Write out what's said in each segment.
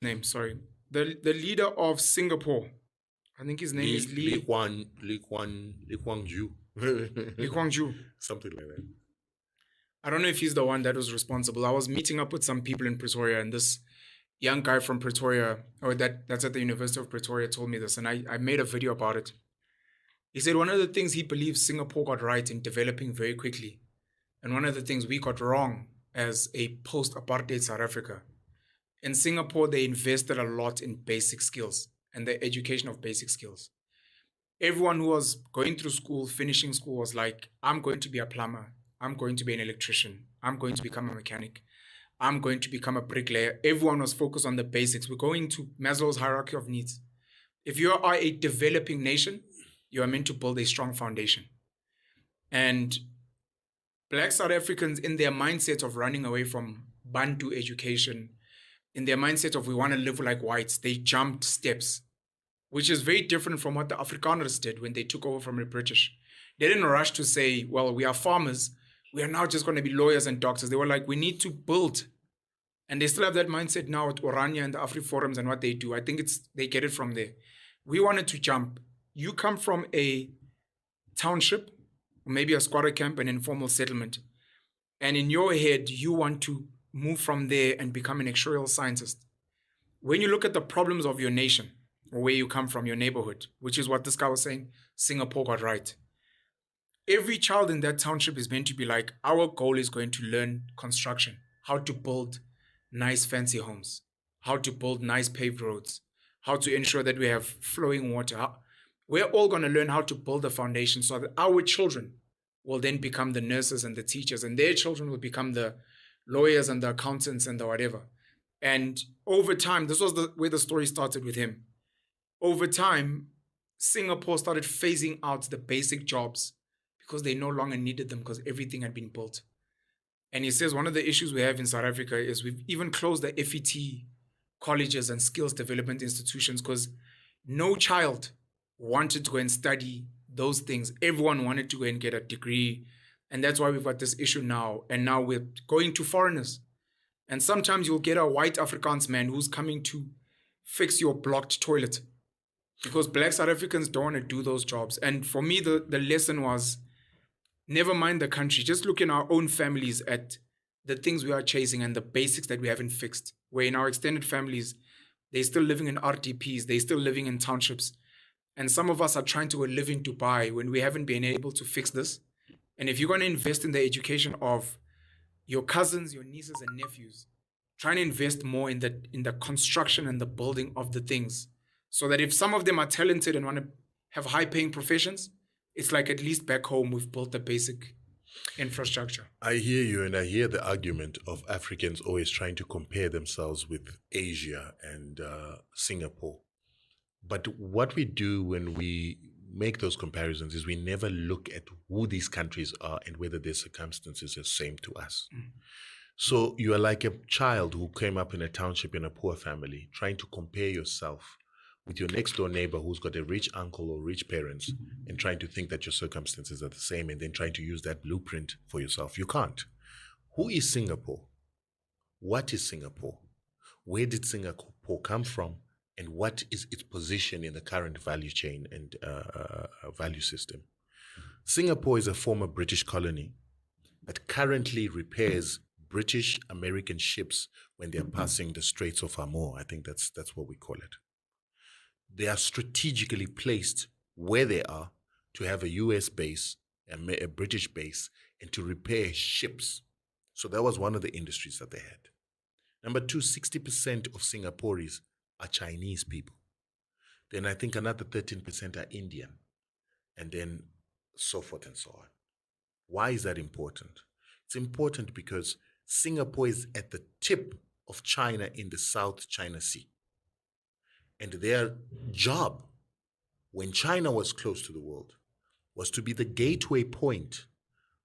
name, sorry. The leader of Singapore. I think his name is Lee Kuan Yew. Lee Kuan Yew. Something like that. I don't know if he's the one that was responsible. I was meeting up with some people in Pretoria, and this young guy from Pretoria, or that's at the University of Pretoria, told me this, and I made a video about it. He said one of the things he believes Singapore got right in developing very quickly, and one of the things we got wrong as a post-apartheid South Africa. In Singapore, they invested a lot in basic skills and the education of basic skills. Everyone who was going through school, finishing school, was like, I'm going to be a plumber. I'm going to be an electrician. I'm going to become a mechanic. I'm going to become a bricklayer. Everyone was focused on the basics. We're going to Maslow's hierarchy of needs. If you are a developing nation, you are meant to build a strong foundation. And Black South Africans, in their mindset of running away from Bantu education, in their mindset of we want to live like whites, they jumped steps, which is very different from what the Afrikaners did when they took over from the British. They didn't rush to say, well, we are farmers. We are now just going to be lawyers and doctors. They were like, we need to build. And they still have that mindset now at Orania and the Afri Forums and what they do. I think they get it from there. We wanted to jump. You come from a township, or maybe a squatter camp, an informal settlement. And in your head, you want to move from there and become an actuarial scientist. When you look at the problems of your nation, or where you come from, your neighborhood, which is what this guy was saying, Singapore got right. Every child in that township is meant to be like, our goal is going to learn construction, how to build nice fancy homes, how to build nice paved roads, how to ensure that we have flowing water. We're all going to learn how to build a foundation so that our children will then become the nurses and the teachers, and their children will become the lawyers and the accountants and the whatever. And over time, this was where the story started with him. Over time, Singapore started phasing out the basic jobs because they no longer needed them because everything had been built. And he says one of the issues we have in South Africa is we've even closed the FET colleges and skills development institutions because no child wanted to go and study those things. Everyone wanted to go and get a degree. And that's why we've got this issue now. And now we're going to foreigners. And sometimes you'll get a white Afrikaans man who's coming to fix your blocked toilet because Black South Africans don't want to do those jobs. And for me, the lesson was, never mind the country, just look in our own families at the things we are chasing and the basics that we haven't fixed. Where in our extended families, they're still living in RTPs, they're still living in townships. And some of us are trying to live in Dubai when we haven't been able to fix this. And if you're going to invest in the education of your cousins, your nieces and nephews, trying to invest more in the construction and the building of the things, so that if some of them are talented and want to have high-paying professions, it's like at least back home we've built the basic infrastructure. I hear you, and I hear the argument of Africans always trying to compare themselves with Asia and Singapore. But what we do when we make those comparisons is we never look at who these countries are and whether their circumstances are the same to us. So you are like a child who came up in a township in a poor family, trying to compare yourself with your next door neighbor who's got a rich uncle or rich parents and trying to think that your circumstances are the same and then trying to use that blueprint for yourself. You can't. Who is Singapore? What is Singapore? Where did Singapore come from? And what is its position in the current value chain and value system? Singapore is a former British colony that currently repairs British American ships when they're passing the Straits of Hormuz. I think that's what we call it. They are strategically placed where they are to have a US base, a British base, and to repair ships. So that was one of the industries that they had. Number two, 60% of Singaporeans are Chinese people. Then I think another 13% are Indian, and then so forth and so on. Why is that important? It's important because Singapore is at the tip of China in the South China Sea. And their job, when China was close to the world, was to be the gateway point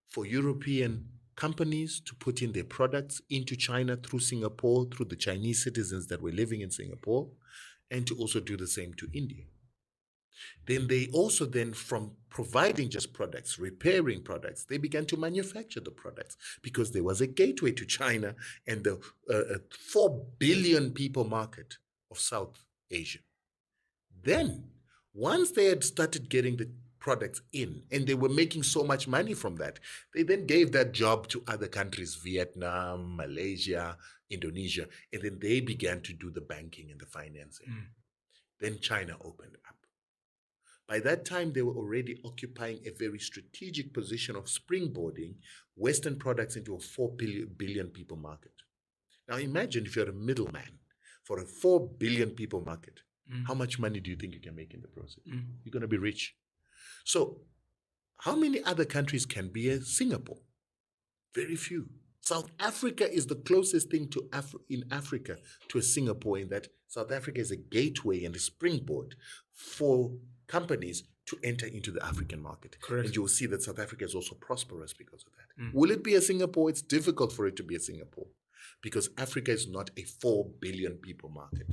for European companies to put in their products into China through Singapore, through the Chinese citizens that were living in Singapore, and to also do the same to India. Then they also from providing just products, repairing products, they began to manufacture the products because there was a gateway to China and the 4 billion people market of South Asia. Then, once they had started getting the products in and they were making so much money from that, they then gave that job to other countries, Vietnam, Malaysia, Indonesia, and then they began to do the banking and the financing. Then China opened up. By that time, they were already occupying a very strategic position of springboarding Western products into a 4 billion people market. Now imagine if you're a middleman for a 4 billion people market. How much money do you think you can make in the process? You're going to be rich. So how many other countries can be a Singapore? Very few. South Africa is the closest thing to in Africa to a Singapore, in that South Africa is a gateway and a springboard for companies to enter into the African market. Correct. And you'll see that South Africa is also prosperous because of that. Will it be a Singapore? It's difficult for it to be a Singapore because Africa is not a 4 billion people market.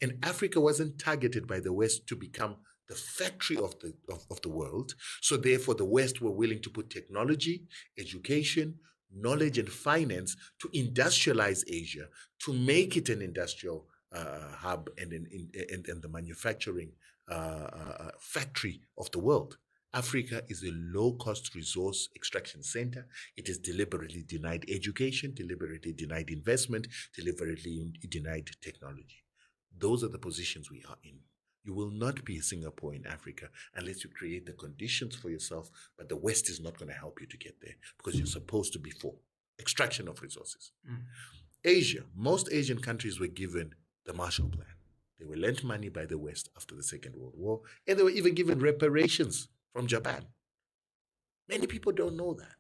And Africa wasn't targeted by the West to become the factory of the world. So therefore, the West were willing to put technology, education, knowledge, and finance to industrialize Asia, to make it an industrial hub and the manufacturing factory of the world. Africa is a low-cost resource extraction center. It is deliberately denied education, deliberately denied investment, deliberately denied technology. Those are the positions we are in. You will not be a Singapore in Africa unless you create the conditions for yourself, but the West is not going to help you to get there because you're supposed to be for extraction of resources. Asia, most Asian countries were given the Marshall Plan. They were lent money by the West after the Second World War, and they were even given reparations from Japan. Many people don't know that.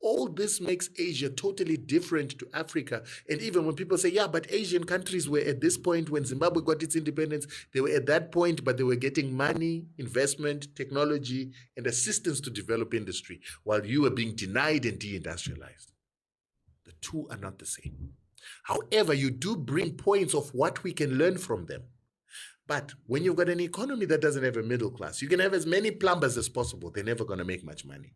All this makes Asia totally different to Africa. And even when people say, yeah, but Asian countries were at this point when Zimbabwe got its independence, they were at that point, but they were getting money, investment, technology, and assistance to develop industry, while you were being denied and deindustrialized. The two are not the same. However, you do bring points of what we can learn from them. But when you've got an economy that doesn't have a middle class, you can have as many plumbers as possible. They're never going to make much money.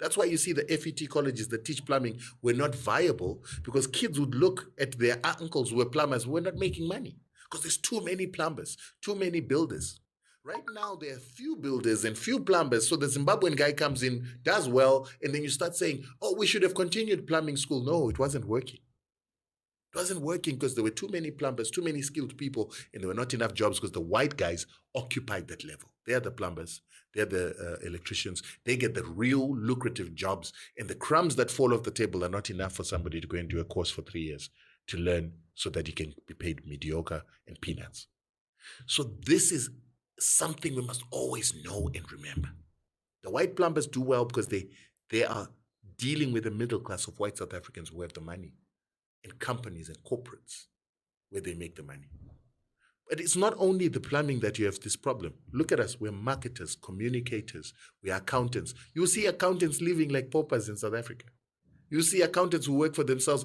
That's why you see the FET colleges that teach plumbing were not viable, because kids would look at their uncles who were plumbers who were not making money because there's too many plumbers, too many builders. Right now, there are few builders and few plumbers. So the Zimbabwean guy comes in, does well, and then you start saying, oh, we should have continued plumbing school. No, it wasn't working. It wasn't working because there were too many plumbers, too many skilled people, and there were not enough jobs because the white guys occupied that level. They are the plumbers. They're the electricians. They get the real lucrative jobs, and the crumbs that fall off the table are not enough for somebody to go and do a course for 3 years to learn so that he can be paid mediocre and peanuts. So this is something we must always know and remember. The white plumbers do well because they are dealing with the middle class of white South Africans who have the money, and companies and corporates where they make the money. But it's not only the plumbing that you have this problem. Look at us. We're marketers, communicators. We are accountants. You see accountants living like paupers in South Africa. You see accountants who work for themselves.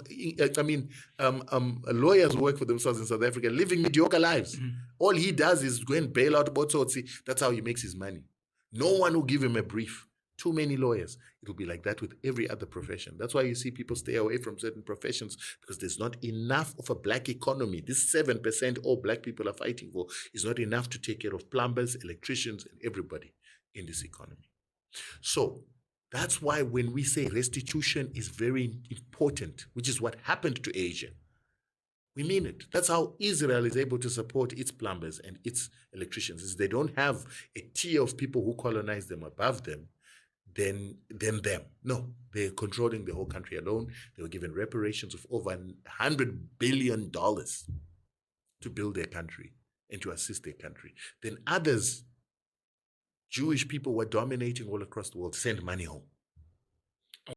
Lawyers who work for themselves in South Africa living mediocre lives. All he does is go and bail out Botsotsi. That's how he makes his money. No one will give him a brief. Too many lawyers. It'll be like that with every other profession. That's why you see people stay away from certain professions, because there's not enough of a black economy. This 7% all black people are fighting for is not enough to take care of plumbers, electricians, and everybody in this economy. So that's why when we say restitution is very important, which is what happened to Asia, we mean it. That's how Israel is able to support its plumbers and its electricians, is they don't have a tier of people who colonize them above them, than them. No, they're controlling the whole country alone. They were given reparations of over $100 billion to build their country and to assist their country. Then others, Jewish people were dominating all across the world, send money home.